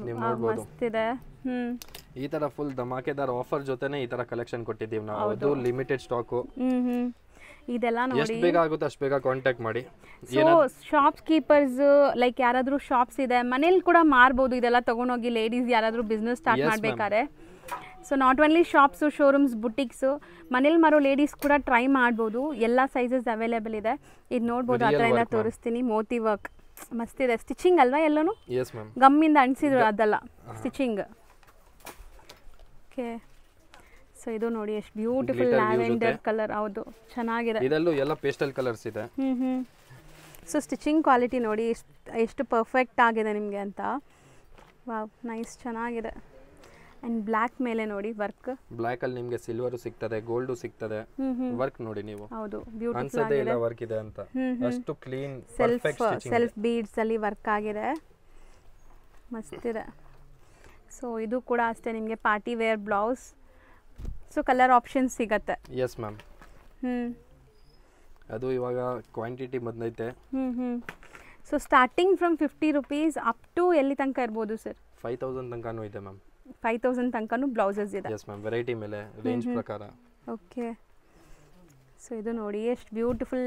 ನೀವು ನೋಡಬಹುದು. ಮಸ್ತ್ ಇದೆ. ಈ ತರ ಫುಲ್ ಧಮಾಕೆದಾರ್ ಆಫರ್ ಜೊತೆನೇ ಈ ತರ ಕಲೆಕ್ಷನ್ ಕೊಟ್ಟಿದ್ದೀವಿ ನಾವು. ಅದು ಲಿಮಿಟೆಡ್ ಸ್ಟಾಕ್. ಇದೆಲ್ಲ ನೋಡಿ, ಎಷ್ಟು ಬೇಗ ಆಗುತ್ತೆ ಅಷ್ಟು ಬೇಗ ಕಾಂಟ್ಯಾಕ್ಟ್ ಮಾಡಿ. ಸೊ ಶಾಪ್ ಕೀಪರ್ಸ್ ಲೈಕ್ ಯಾರಾದರೂ ಶಾಪ್ಸ್ ಇದೆ, ಮನೇಲಿ ಕೂಡ ಮಾರ್ಬೋದು ಇದೆಲ್ಲ ತಗೊಂಡೋಗಿ. ಲೇಡೀಸ್ ಯಾರಾದರೂ ಬಿಸ್ನೆಸ್ ಸ್ಟಾರ್ಟ್ ಮಾಡಬೇಕಾದ್ರೆ, so not only shops, showrooms, boutiques, ಮನೇಲಿ ಮಾರೋ ಲೇಡೀಸ್ ಕೂಡ ಟ್ರೈ ಮಾಡ್ಬೋದು. ಎಲ್ಲ ಸೈಜಸ್ ಅವೈಲೇಬಲ್ ಇದೆ. ಇದು ನೋಡ್ಬೋದು, ಹತ್ರದಿಂದ ತೋರಿಸ್ತೀನಿ. ಮೋತಿ ವರ್ಕ್ ಮಸ್ತ್ ಇದೆ. ಸ್ಟಿಚಿಂಗ್ ಅಲ್ವಾ ಎಲ್ಲನೂ? ಗಮ್ಮಿಂದ ಅಂಟಿಸಿದ್ರು ಅದಲ್ಲ, ಸ್ಟಿಚಿಂಗ್. ಓಕೆ, ಸೊ ಇದು ನೋಡಿ ಎಷ್ಟು ಬ್ಯೂಟಿಫುಲ್ ಲ್ಯಾವೆಂಡರ್ ಕಲರ್. ಹೌದು, ಚೆನ್ನಾಗಿದೆ. ಇದರಲ್ಲೂ ಎಲ್ಲ ಪೇಸ್ಟಲ್ ಕಲರ್ಸ್ ಇದೆ. ಸೊ ಸ್ಟಿಚಿಂಗ್ ಕ್ವಾಲಿಟಿ ನೋಡಿ ಎಷ್ಟು ಪರ್ಫೆಕ್ಟ್ ಆಗಿದೆ ನಿಮಗೆ ಅಂತ. ವಾವ್, ನೈಸ್, ಚೆನ್ನಾಗಿದೆ. ಅಂಡ್ ಬ್ಲ್ಯಾಕ್ ಮೇಲೆ ನೋಡಿ ವರ್ಕ್. ಬ್ಲ್ಯಾಕ್ ಅಲ್ಲಿ ನಿಮಗೆ ಸಿಲ್ವರ್ ಸಿಗ್ತದೆ, ಗೋಲ್ಡ್ ಸಿಗ್ತದೆ. ವರ್ಕ್ ನೋಡಿ ನೀವು, ಹೌದು ಬ್ಯೂಟಿಫುಲ್ ಅನ್ಸದೆ ಇಲ್ಲ ವರ್ಕ್ ಇದೆ ಅಂತ. ಅಷ್ಟು clean perfect stitching. Self beads ಅಲ್ಲಿ ವರ್ಕ್ ಆಗಿದೆ, ಮಸ್ತ್ ಇದೆ. ಸೊ ಇದು ಕೂಡ ಅಷ್ಟೇ ನಿಮಗೆ party wear blouse. So colour options ಸಿಗತ್ತೆ. Yes ma'am. ಅದು ಇವಾಗ ಕ್ವಾಂಟಿಟಿ ಬಂದೈತೆ. So starting from 50 rupees up to ಎಲ್ಲಿ ತನಕ ಇರ್ಬೋದು ಸರ್? 5000 ತನಕನೂ ಇದೆ ಮ್ಯಾಮ್. 5000 ತನಕನೂ ಬ್ಲೌಸಸ್ ಇದೆ. ಎಸ್ ಮ್ಯಾಮ್, ವೆರೈಟಿ ಮೇಲೆ ರೇಂಜ್ ಪ್ರಕಾರ. ಓಕೆ. ಸೊ ಇದು ನೋಡಿ ಎಷ್ಟು ಬ್ಯೂಟಿಫುಲ್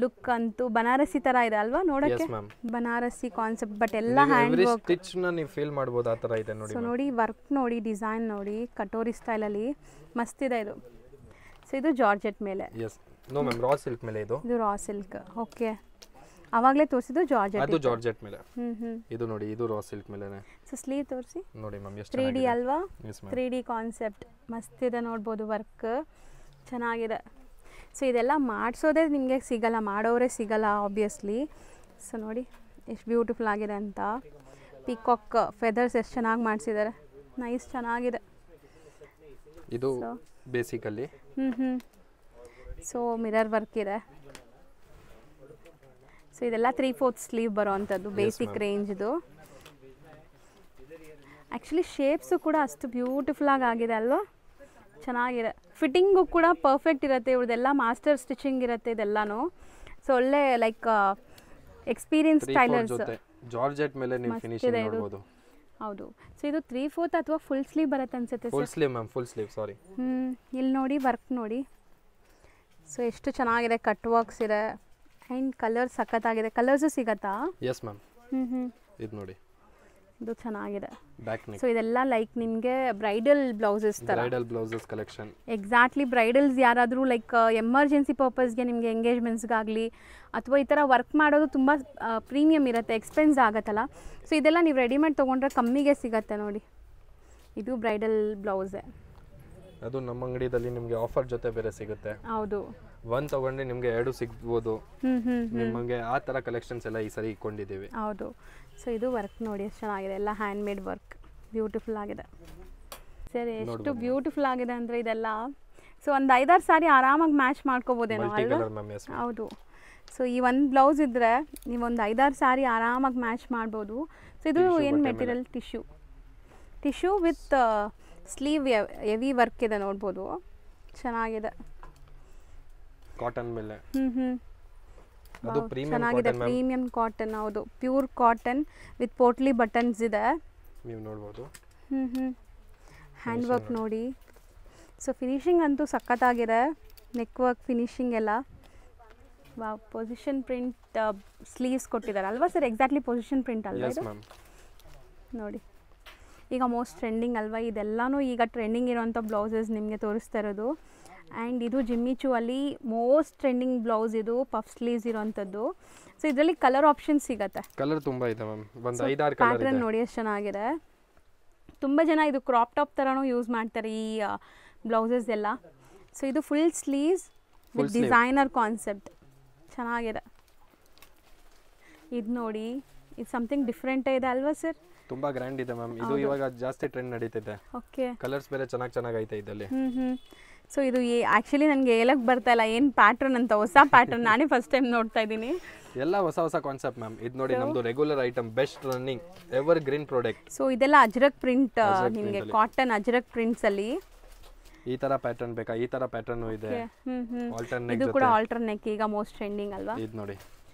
ಲುಕ್ ಅಂತೂ ಬನಾರಸಿ ತರ ಇದೆ ಅಲ್ವಾ ನೋಡಕ್ಕೆ? ಬನಾರಸಿ ಕಾನ್ಸೆಪ್ಟ್, ಬಟ್ ಎಲ್ಲ ಹ್ಯಾಂಡ್ ವರ್ಕ್. ಸ್ಟಿಚ್ ನ ನೀವು ಫೀಲ್ ಮಾಡಬಹುದು, ಆ ತರ ಇದೆ ನೋಡಿ. ಸೊ ನೋಡಿ ವರ್ಕ್ ನೋಡಿ, ಡಿಸೈನ್ ನೋಡಿ, ಕಟೋರಿ ಸ್ಟೈಲ್ ಅಲ್ಲಿ ಮಸ್ತ್ ಇದೆ ಇದು. ಸೊ ಇದು ಜಾರ್ಜೆಟ್ ಮೇಲೆ. Yes, no ma'am, raw silk ಮೇಲೆ ಇದು. ಇದು ರಾ ಸಿಲ್ಕ್. ಓಕೆ, ಅವಾಗಲೇ ತೋರಿಸಿದ್ದು ಜಾರ್ಜೆಟ್. ಅದು ಜಾರ್ಜೆಟ್ ಮೇಲೆ. ಇದು ನೋಡಿ, ಇದು ರಾ ಸಿಲ್ಕ್ ಮೇಲೆನೆ. ಸೊ ಸ್ಲೀವ್ ತೋರಿಸಿ ನೋಡಿ ಮ್ಯಾಮ್, ಎಷ್ಟು 3D ಅಲ್ವಾ? 3D ಕಾನ್ಸೆಪ್ಟ್ ಮಸ್ತ್ ಇದೆ, ನೋಡ್ಬೋದು ವರ್ಕ್ ಚೆನ್ನಾಗಿದೆ. ಸೊ ಇದೆಲ್ಲ ಮಾಡಿಸೋದೇ ನಿಮಗೆ ಸಿಗಲ್ಲ, ಮಾಡೋರೇ ಸಿಗಲ್ಲ ಆಬ್ವಿಯಸ್ಲಿ. ಸೊ ನೋಡಿ ಎಷ್ಟು ಬ್ಯೂಟಿಫುಲ್ ಆಗಿದೆ ಅಂತ. ಪಿಕಾಕ್ ಫೆದರ್ಸ್ ಎಷ್ಟು ಚೆನ್ನಾಗಿ ಮಾಡಿಸಿದ್ದಾರೆ, ನೈಸ್, ಚೆನ್ನಾಗಿದೆ. ಇದು ಬೇಸಿಕಲಿ. ಸೊ ಮಿರರ್ ವರ್ಕ್ ಇದೆ. ಸೊ ಇದೆಲ್ಲ 3/4 ಸ್ಲೀವ್ ಬರೋ ಅಂಥದ್ದು ಬೇಸಿಕ್ ರೇಂಜ್ದು. ಆ್ಯಕ್ಚುಲಿ ಶೇಪ್ಸು ಕೂಡ ಅಷ್ಟು ಬ್ಯೂಟಿಫುಲ್ ಆಗಿದೆ ಅಲ್ವಾ? ಚೆನ್ನಾಗಿದೆ. ಫಿಟ್ಟಿಂಗು ಕೂಡ ಪರ್ಫೆಕ್ಟ್ ಇರುತ್ತೆ. ಇವ್ರದ್ದೆಲ್ಲ ಮಾಸ್ಟರ್ ಸ್ಟಿಚಿಂಗ್ ಇರುತ್ತೆ ಇದೆಲ್ಲನೂ. ಸೊ ಒಳ್ಳೆ ಲೈಕ್ ಎಕ್ಸ್ಪೀರಿಯನ್ಸ್ ಟೈಲರ್ಸ್. ಜಾರ್ಜೆಟ್ ಮೇಲೆ ನೀವು ಫಿನಿಶಿಂಗ್ ನೋಡಬಹುದು. ಹೌದು. ಸೊ ಇದು 3/4 ಅಥವಾ ಫುಲ್ ಸ್ಲೀವ್ ಬರುತ್ತೆ ಅನ್ಸುತ್ತೆ. Full sleeve ma'am, full sleeve, sorry. ಇಲ್ಲಿ ನೋಡಿ ವರ್ಕ್ ನೋಡಿ. ಸೊ ಎಷ್ಟು ಚೆನ್ನಾಗಿದೆ, ಕಟ್ ವರ್ಕ್ಸ್ ಇದೆ ಆ್ಯಂಡ್ ಕಲರ್ ಸಖತ್ತಾಗಿದೆ. ಕಲರ್ಸು ಸಿಗತ್ತಾ? Yes ma'am. ಇದು ನೋಡಿ, ಇದು ಚೆನ್ನಾಗಿದೆ. Back neck. ಸೊ ಇದೆಲ್ಲ ಲೈಕ್ ನಿಮಗೆ ಬ್ರೈಡಲ್ ಬ್ಲೌಸಸ್ ತರ. Bridal blouses collection. Exactly, bridals ಯಾರಾದರೂ ಲೈಕ್ ಎಮರ್ಜೆನ್ಸಿ ಪರ್ಪಸ್ಗೆ ನಿಮಗೆ ಎಂಗೇಜ್ಮೆಂಟ್ಸ್ಗಾಗಲಿ ಅಥವಾ ಈ ಥರ ವರ್ಕ್ ಮಾಡೋದು ತುಂಬ ಪ್ರೀಮಿಯಮ್ ಇರುತ್ತೆ, ಎಕ್ಸ್ಪೆನ್ಸ್ ಆಗುತ್ತಲ್ಲ. ಸೊ ಇದೆಲ್ಲ ನೀವು ರೆಡಿಮೇಡ್ ತೊಗೊಂಡ್ರೆ ಕಮ್ಮಿಗೆ ಸಿಗತ್ತೆ ನೋಡಿ. ಇದು ಬ್ರೈಡಲ್ ಬ್ಲೌಸೇ. ಅದು ನಮ್ಮ ಅಂಗಡಿಯಲ್ಲಿ ನಿಮಗೆ ಆಫರ್ ಜೊತೆ ಬೇರೆ ಸಿಗುತ್ತೆ. ಹೌದು, ಒಂದು ತಗೊಂಡ್ರೆ ನಿಮಗೆ 2 ಸಿಗ್ಬೋದು. ನಿಮಗೆ ಆ ಥರ ಕಲೆಕ್ಷನ್ಸ್ ಎಲ್ಲ ಈ ಸರಿ ಇಟ್ಕೊಂಡಿದ್ದೀವಿ. ಹೌದು. ಸೊ ಇದು ವರ್ಕ್ ನೋಡಿ ಎಷ್ಟು ಚೆನ್ನಾಗಿದೆ, ಎಲ್ಲ ಹ್ಯಾಂಡ್ ಮೇಡ್ ವರ್ಕ್, ಬ್ಯೂಟಿಫುಲ್ ಆಗಿದೆ. ಸರಿ, ಎಷ್ಟು ಬ್ಯೂಟಿಫುಲ್ ಆಗಿದೆ ಅಂದರೆ ಇದೆಲ್ಲ. ಸೊ ಒಂದು 5-6 ಸಾರಿ ಆರಾಮಾಗಿ ಮ್ಯಾಚ್ ಮಾಡ್ಕೋಬೋದೇನೋ ಅಲ್ವಾ? ಹೌದು. ಸೊ ಈ ಒಂದು ಬ್ಲೌಸ್ ಇದ್ದರೆ ನೀವು ಒಂದು 5-6 ಸಾರಿ ಆರಾಮಾಗಿ ಮ್ಯಾಚ್ ಮಾಡ್ಬೋದು. ಸೊ ಇದು ಏನು material? Tissue with sleeve heavy work ಇದೆ, ನೋಡ್ಬೋದು, ಚೆನ್ನಾಗಿದೆ. ಕಾಟನ್ ಮೇಲೆ. ಅದು ಚೆನ್ನಾಗಿದೆ, ಪ್ರೀಮಿಯಂ ಕಾಟನ್. ಹೌದು, ಪ್ಯೂರ್ ಕಾಟನ್ ವಿತ್ ಪೋಟ್ಲಿ ಬಟನ್ಸ್ ಇದೆ, ನೀವು ನೋಡ್ಬೋದು. ಹ್ಯಾಂಡ್ ವರ್ಕ್ ನೋಡಿ. ಸೊ ಫಿನಿಶಿಂಗ್ ಅಂತೂ ಸಖತ್ತಾಗಿದೆ, ನೆಕ್ ವರ್ಕ್ ಫಿನಿಶಿಂಗ್ ಎಲ್ಲ. ಪೊಸಿಷನ್ ಪ್ರಿಂಟ್ ಸ್ಲೀವ್ಸ್ ಕೊಟ್ಟಿದ್ದಾರೆ ಅಲ್ವಾ ಸರ್? ಎಕ್ಸಾಕ್ಟ್ಲಿ ಪೊಸಿಷನ್ ಪ್ರಿಂಟ್ ಅಲ್ವಾ ಇದು? ನೋಡಿ, ಈಗ ಮೋಸ್ಟ್ ಟ್ರೆಂಡಿಂಗ್ ಅಲ್ವಾ ಇದೆಲ್ಲನೂ? ಈಗ ಟ್ರೆಂಡಿಂಗ್ ಇರೋಂಥ ಬ್ಲೌಸಸ್ ನಿಮಗೆ ತೋರಿಸ್ತಾ ಇರೋದು. ಆ್ಯಂಡ್ ಇದು ಜಿಮ್ಮಿಚೂ ಅಲ್ಲಿ ಮೋಸ್ಟ್ ಟ್ರೆಂಡಿಂಗ್ ಬ್ಲೌಸ್, ಇದು ಪಫ್ ಸ್ಲೀವ್ಸ್ ಇರೋಂಥದ್ದು. ಸೊ ಇದರಲ್ಲಿ ಕಲರ್ ಆಪ್ಷನ್ಸ್ ಸಿಗುತ್ತೆ. ಕಲರ್ ತುಂಬ ಇದೆ ಮ್ಯಾಮ್, ಒಂದು 5-6 ಕಲರ್ ಇದೆ. ಪ್ಯಾಟರ್ನ್ ನೋಡಿ ಎಷ್ಟು ಚೆನ್ನಾಗಿದೆ. ತುಂಬ ಜನ ಇದು ಕ್ರಾಪ್ ಟಾಪ್ ಥರನೂ ಯೂಸ್ ಮಾಡ್ತಾರೆ ಈ ಬ್ಲೌಸಸ್ ಎಲ್ಲ. ಸೊ ಇದು full sleeves with designer concept, ಚೆನ್ನಾಗಿದೆ. ಇದು ನೋಡಿ, ಇದು ಸಮಥಿಂಗ್ ಡಿಫ್ರೆಂಟೇ ಇದೆ ಅಲ್ವಾ ಸರ್? ತುಂಬಾ ಗ್ರ್ಯಾಂಡ್ ಇದೆ ಮ್ಯಾಮ್. ಇದು ಇವಾಗ ಜಾಸ್ತಿ ಟ್ರೆಂಡ್ ನಡೀತಿದೆ. ಓಕೆ, ಕಲರ್ಸ್ ಬೇರೆ ಚೆನ್ನಾಗಿ ಐತೆ ಇದರಲ್ಲಿ. ಸೊ ಇದು ಆ್ಯಕ್ಚುಲಿ ನನಗೆ ಹೇಳಕ್ಕೆ ಬರ್ತಾ ಇಲ್ಲ ಏನು ಪ್ಯಾಟರ್ನ್ ಅಂತ. ಹೊಸ ಪ್ಯಾಟರ್ನ್, ನಾನೇ ಫಸ್ಟ್ ಟೈಮ್ ನೋಡ್ತಾ ಇದ್ದೀನಿ. ಎಲ್ಲ ಹೊಸ ಕಾನ್ಸೆಪ್ಟ್ ಮ್ಯಾಮ್. ಇದು ನೋಡಿ, ನಮ್ಮದು regular item, best running ever green product. So ಇದೆಲ್ಲ ಅಜ್ರಕ್ ಪ್ರಿಂಟ್, ನಿಮಗೆ ಕಾಟನ್ ಅಜ್ರಕ್ ಪ್ರಿಂಟ್ಸ್ ಅಲ್ಲಿ ಈ ತರ ಪ್ಯಾಟರ್ನ್ ಬೇಕಾ? ಈ ತರ ಪ್ಯಾಟರ್ನ್ ಇದೆ. ಇದು ಕೂಡ ಆಲ್ಟರ್ನೇಟ್ ಈಗ ಮೋಸ್ಟ್ ಟ್ರೆಂಡಿಂಗ್ ಅಲ್ವಾ? ಇದು ನೋಡಿ.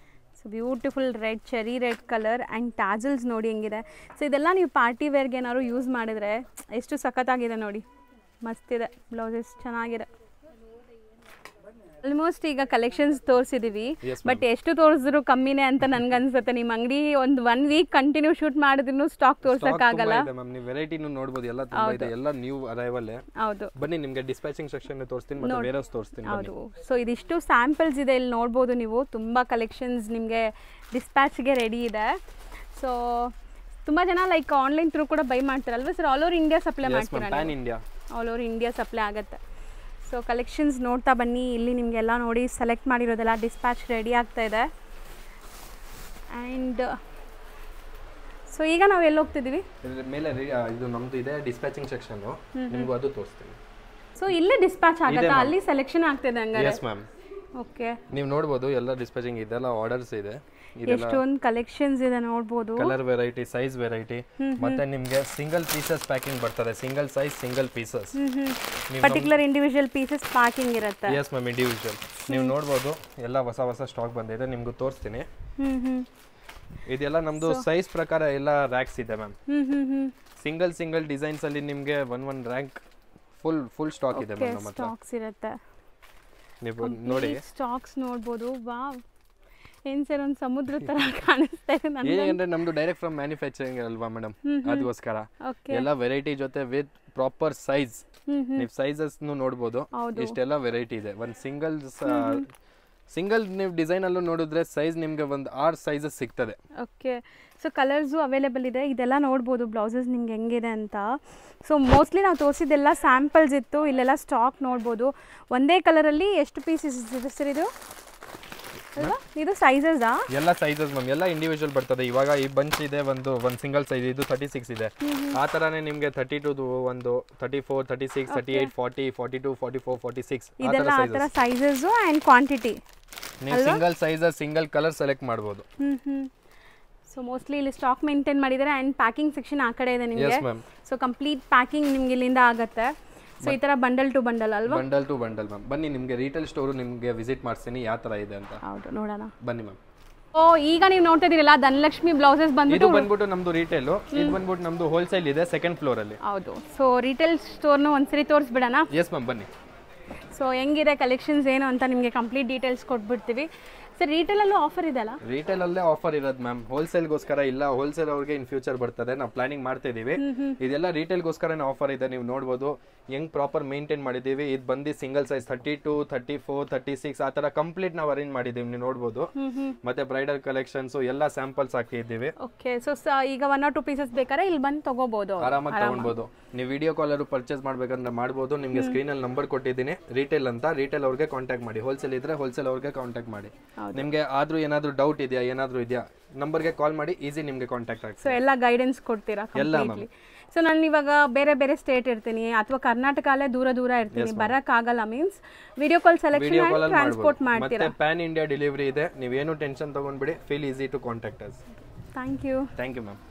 So beautiful red, cherry red colour and tassels ನೋಡಿ ಹೆಂಗಿದೆ. ಸೊ ಇದೆಲ್ಲ ನೀವು ಪಾರ್ಟಿ ವೇರ್ಗೆ ಏನಾದ್ರು ಯೂಸ್ ಮಾಡಿದ್ರೆ ಎಷ್ಟು ಸಖತ್ತಾಗಿದೆ ನೋಡಿ, ಮಸ್ತಿದೆ. ಬ್ಲೌಸಸ್ ಚೆನ್ನಾಗಿದೆ. ಆಲ್ಮೋಸ್ಟ್ ಈಗ ಕಲೆಕ್ಷನ್ಸ್ ತೋರಿಸಿದೀವಿ, ಬಟ್ ಎಷ್ಟು ತೋರಿಸಿದ್ರು ಕಮ್ಮಿನೇ ಅಂತ ನನ್ಗನ್ಸುತ್ತೆ. ನಿಮ್ಮ ಅಂಗಡಿ ಒಂದು 1 ವೀಕ್ ಕಂಟಿನ್ಯೂ ಶೂಟ್ ಮಾಡಿದ್ರು ಸ್ಟಾಕ್ ತೋರ್ಸಕ್ಕಾಗಲ್ಲ. ನೀವು ವೆರೈಟಿನೂ ನೋಡಬಹುದು, ಎಲ್ಲ ತುಂಬಾ ಇದೆ, ಎಲ್ಲ ನ್ಯೂ ಅರೈವಲ್. ಹೌದು, ಬನ್ನಿ ನಿಮಗೆ ಡಿಸ್ಪ್ಯಾಚಿಂಗ್ ಸೆಕ್ಷನ್ ತೋರಿಸ್ತೀನಿ, ಮತ್ತೆ ವೇರ್ ಹೌಸ್ ತೋರಿಸ್ತೀನಿ. ಹೌದು. ಸೊ ಇದಿಷ್ಟು ಸ್ಯಾಂಪಲ್ಸ್ ಇದೆ, ಇಲ್ಲಿ ನೋಡ್ಬೋದು ನೀವು. ತುಂಬಾ ಕಲೆಕ್ಷನ್ಸ್ ನಿಮಗೆ ಡಿಸ್ಪ್ಯಾಚ್ಗೆ ರೆಡಿ ಇದೆ. ಸೊ ತುಂಬಾ ಜನ ಲೈಕ್ ಆನ್ಲೈನ್ ಥ್ರೂ ಕೂಡ ಬೈ ಮಾಡ್ತಾರಲ್ವಾ sir? All over India supply ಮಾಡ್ತೀರಾ? Pan India, all over India supply ಆಗುತ್ತೆ. ಸೊ ಕಲೆಕ್ಷನ್ಸ್ ನೋಡ್ತಾ ಬನ್ನಿ. ಇಲ್ಲಿ ನಿಮಗೆಲ್ಲ ನೋಡಿ ಸೆಲೆಕ್ಟ್ ಮಾಡಿರೋದೆಲ್ಲ ಡಿಸ್ಪ್ಯಾಚ್ ರೆಡಿ ಆಗ್ತಾ ಇದೆ. ಆ್ಯಂಡ್ ಸೊ ಈಗ ನಾವು ಎಲ್ಲಿ ಹೋಗ್ತಿದ್ದೀವಿ? ಇದ್ರ ಮೇಲೆ ಇದು ನಮ್ದು ಇದೆ ಡಿಸ್ಪ್ಯಾಚಿಂಗ್ ಸೆಕ್ಷನ್, ನಿಮ್ಗೆ ಅದು ತೋರಿಸ್ತೀನಿ. ಸೊ ಇಲ್ಲೇ ಡಿಸ್ಪ್ಯಾಚ್ ಆಗುತ್ತಾ? ಅಲ್ಲಿ ಸೆಲೆಕ್ಷನ್ ಆಗ್ತಿದೆ ಹಂಗಾರೆ? Yes ma'am. ಓಕೆ, ನೀವು ನೋಡ್ಬೋದು ಎಲ್ಲ ಡಿಸ್ಪ್ಯಾಚಿಂಗ್ ಇದೆಲ್ಲ ಆರ್ಡರ್ಸ್ ಇದೆ, ಎಷ್ಟೊಂದು ಕಲೆಕ್ಷನ್ಸ್ ಇದೆ ನೋಡ್ಬೋದು. ಕಲರ್ ವೆರೈಟಿ, ಸೈಜ್ ವೆರೈಟಿ, ಮತ್ತೆ ನಿಮಗೆ ಸಿಂಗಲ್ ಪೀಸಸ್ ಪ್ಯಾಕಿಂಗ್ ಬರ್ತದೆ, single size single pieces, particular individual pieces packing ಇರುತ್ತೆ. Yes ma'am, individual. ನೀವು ನೋಡ್ಬೋದು ಎಲ್ಲ ಹೊಸ ಸ್ಟಾಕ್ ಬಂದಿದೆ, ನಿಮ್ಗೆ ತೋರಿಸ್ತೀನಿ. ಇದೆಲ್ಲ ನಮ್ದು ಸೈಜ್ ಪ್ರಕಾರ ಎಲ್ಲ ರ್ಯಾಕ್ಸ್ ಇದೆ ಮ್ಯಾಮ್. ಸಿಂಗಲ್ ಡಿಸೈನ್ಸ್ ಅಲ್ಲಿ ನಿಮ್ಗೆ ಒನ್ ರ್ಯಾಂಕ್ ಫುಲ್ ಸ್ಟಾಕ್ ಇದೆ ಮ್ಯಾಮ್. ನಮ್ಮ ಹತ್ರ ಸ್ಟಾಕ್ಸ್ ಇರುತ್ತೆ, ನೀವು ನೋಡಿ ಸ್ಟಾಕ್ಸ್ ನೋಡ್ಬೋದು. ವಾವ್, ಏನ್ ಸರ್ ಒಂದು ಸಮುದ್ರ ತರ ಕಾಣಿಸ್ತಾ ಇದೆ ನನಗೆ. ಏನಂದ್ರೆ ನಮ್ದು ಡೈರೆಕ್ಟ್ ಫ್ರಮ್ ಮ್ಯಾನುಫ್ಯಾಕ್ಚರಿಂಗ್ ಅಲ್ವಾ ಮೇಡಮ್, ಅದಕ್ಕೋಸ್ಕರ ಎಲ್ಲ ವೆರೈಟಿ ಜೊತೆ ವಿತ್ ಪ್ರಾಪರ್ ಸೈಜ್. ನೀವು ಸೈಜಸ್ ನೋಡ್ಬೋದು, ಇಷ್ಟೆಲ್ಲ ವೆರೈಟಿ ಇದೆ. ಒಂದು ಸಿಂಗಲ್ ನೀವು ಡಿಸೈನ್ ಅಲ್ಲೂ ನೋಡಿದ್ರೆ ಸೈಜ್ ನಿಮ್ಗೆ ಒಂದು 6 ಸೈಜಸ್ ಸಿಗ್ತದೆ. ಓಕೆ, ಸೊ ಕಲರ್ಸು ಅವೈಲೇಬಲ್ ಇದೆ. ಇದೆಲ್ಲ ನೋಡ್ಬೋದು ಬ್ಲೌಸಸ್ ನಿಮ್ಗೆ ಹೆಂಗಿದೆ ಅಂತ. ಸೊ ಮೋಸ್ಟ್ಲಿ ನಾವು ತೋರಿಸಿದ್ದೆಲ್ಲ ಸ್ಯಾಂಪಲ್ಸ್ ಇತ್ತು, ಇಲ್ಲೆಲ್ಲ ಸ್ಟಾಕ್ ನೋಡ್ಬೋದು. ಒಂದೇ ಕಲರಲ್ಲಿ ಎಷ್ಟು ಪೀಸಸ್ ಇದೆ ಸರ್ ಇದು ಅಲ್ವಾ? ಇದು ಸೈಜಸ್ಸಾ? ಎಲ್ಲ ಸೈಜಸ್ ಮ್ಯಾಮ್, ಎಲ್ಲ ಇಂಡಿವಿಜುವಲ್ ಬರ್ತದೆ. ಇವಾಗ ಈ ಬಂಚ್ ಇದೆ, ಒಂದು ಸಿಂಗಲ್ ಸೈಜ್, ಇದು 36 ಇದೆ. ಆ ಥರನೇ ನಿಮಗೆ 32, ಒಂದು 34, 36, 38, 40, 42, 44, 46 ಇದೆಲ್ಲ ಆ ಥರ ಸೈಜಸ್ಸು ಆ್ಯಂಡ್ ಕ್ವಾಂಟಿಟಿ. ನೀವು single sizes single colour select ಮಾಡ್ಬೋದು. ಸೊ ಮೋಸ್ಟ್ಲಿ ಇಲ್ಲಿ ಸ್ಟಾಕ್ ಮೇಂಟೈನ್ ಮಾಡಿದ್ದಾರೆ ಆ್ಯಂಡ್ ಪ್ಯಾಕಿಂಗ್ ಸೆಕ್ಷನ್ ಆ ಕಡೆ ಇದೆ ನಿಮಗೆ. ಸೊ ಕಂಪ್ಲೀಟ್ ಪ್ಯಾಕಿಂಗ್ ನಿಮ್ಗೆ ಇಲ್ಲಿಂದ ಆಗುತ್ತೆ. ಸೊ ಈ ತರ ಬಂಡಲ್ ಟು ಬಂಡಲ್ ಅಲ್ವಾ? Bundle to bundle ma'am. ಬನ್ನಿ, ನಿಮಗೆ ರಿಟೇಲ್ ಸ್ಟೋರು ನಿಮಗೆ ವಿಸಿಟ್ ಮಾಡ್ತೀನಿ ಯಾವ ಥರ ಇದೆ ಅಂತ. ಹೌದು, ನೋಡೋಣ ಬನ್ನಿ ಮ್ಯಾಮ್. ಓ, ಈಗ ನೀವು ನೋಡ್ತಾ ಇದೀರಲ್ಲ ಧನಲಕ್ಷ್ಮಿ ಬ್ಲೌಸಸ್ ಬಂದ್ಬಿಟ್ಟು ನಮ್ದು ರಿಟೇಲ್, ಇದು ಬಂದ್ಬಿಟ್ಟು ನಮ್ದು ಹೋಲ್ಸೇಲ್ ಇದೆ ಸೆಕೆಂಡ್ ಫ್ಲೋರ್ ಅಲ್ಲಿ. ಹೌದು, ಸೊ ರಿಟೇಲ್ ಸ್ಟೋರ್ನು ಒಂದ್ಸರಿ ತೋರಿಸ್ಬಿಡೋಣ? ಎಸ್ ಮ್ಯಾಮ್, ಬನ್ನಿ. ಸೊ ಹೆಂಗಿದೆ ಕಲೆಕ್ಷನ್ಸ್ ಏನು ಅಂತ ನಿಮಗೆ ಕಂಪ್ಲೀಟ್ ಡೀಟೇಲ್ಸ್ ಕೊಟ್ಬಿಡ್ತೀವಿ. ಸರ್ ರಿಟೇಲಲ್ಲೂ ಆಫರ್ ಇದೆಯಲ್ಲ? ರಿಟೇಲಲ್ಲೇ ಆಫರ್ ಇರೋದು ಮ್ಯಾಮ್, ಹೋಲ್ಸೇಲ್ಗೋಸ್ಕರ ಇಲ್ಲ. ಹೋಲ್ಸೇಲ್ ಅವ್ರಿಗೆ ಇನ್ ಫ್ಯೂಚರ್ ಬರ್ತದೆ, ನಾವು ಪ್ಲಾನಿಂಗ್ ಮಾಡ್ತಾ ಇದೀವಿ. ಇದೆಲ್ಲ ರಿಟೇಲ್ಗೋಸ್ಕರನೇ ಆಫರ್ ಇದೆ. ನೀವು ನೋಡ್ಬೋದು ಹೆಂಗ್ ಪ್ರಾಪರ್ ಮೇಂಟೈನ್ ಮಾಡಿದೀವಿ. ಇದು ಬಂದು ಸಿಂಗಲ್ ಸೈಜ್ 32, 34, 36 ಆ ತರ ಕಂಪ್ಲೀಟ್ ನಾವು ಅರೇಂಜ್ ಮಾಡಿದೀವಿ, ನೀವು ನೋಡ್ಬೋದು. ಮತ್ತೆ ಬ್ರೈಡಲ್ ಕಲೆಕ್ಷನ್ಸ್ ಎಲ್ಲ ಸ್ಯಾಂಪಲ್ಸ್ ಹಾಕಿದ್ದೀವಿ. ಓಕೆ, ಸೊ ಈಗ 1 or 2 ಪೀಸಸ್ ಬೇಕಾದ್ರೆ ಇಲ್ಲಿ ಬಂದು ತಗೋಬಹುದು, ಆರಾಮಾಗಿ ತಗೊಳ್ಬಹುದು. ನೀವು ವಿಡಿಯೋ ಕಾಲ್ ಪರ್ಚೇಸ್ ಮಾಡ್ಬೇಕಂದ್ರೆ ಮಾಡ್ಬೋದು. ನಿಮ್ಗೆ ಸ್ಕ್ರೀನ್ ಅಲ್ಲಿ ನಂಬರ್ ಕೊಟ್ಟಿದ್ದೀನಿ, ರಿಟೇಲ್ ಅಂತ. ರಿಟೇಲ್ ಅವ್ರಿಗೆ ಕಾಂಟ್ಯಾಕ್ಟ್ ಮಾಡಿ. ಹೋಲ್ಸೇಲ್ ಇದ್ರೆ ಹೋಲ್ಸೇಲ್ ಅವ್ರಿಗೆ ಕಾಂಟ್ಯಾಕ್ಟ್ ಮಾಡಿ. ನಿಮ್ಗೆ ಆದ್ರೂ ಏನಾದ್ರು ಡೌಟ್ ಇದೆಯಾ, ಏನಾದ್ರು ಇದೆಯಾ, ನಂಬರ್ಗೆ ಕಾಲ್ ಮಾಡಿ, ಈಸಿ ನಿಮ್ಗೆ ಕಾಂಟ್ಯಾಕ್ಟ್ ಆಗುತ್ತೆ. ಸೊ ಎಲ್ಲ ಗೈಡೆನ್ಸ್ ಕೊಡ್ತೀರಾ ಕಂಪ್ಲೀಟ್ಲಿ? ಸೊ ನಾನು ಇವಾಗ ಬೇರೆ ಸ್ಟೇಟ್ ಇರ್ತೀನಿ ಅಥವಾ ಕರ್ನಾಟಕ ಅಲ್ಲೇ ದೂರ ಇರ್ತೀನಿ, ಬರಕ್ಕಾಗಲ್ಲ. Means video call selection transport ಮಾಡ್ತೀರಾ? ಪ್ಯಾನ್ ಇಂಡಿಯಾ ಡೆಲಿವರಿ ಇದೆ, ನೀವೇನು ಟೆನ್ಷನ್ ತಗೊಂಡ್ಬಿಡಿ. Feel easy to contact us. Thank you ma'am.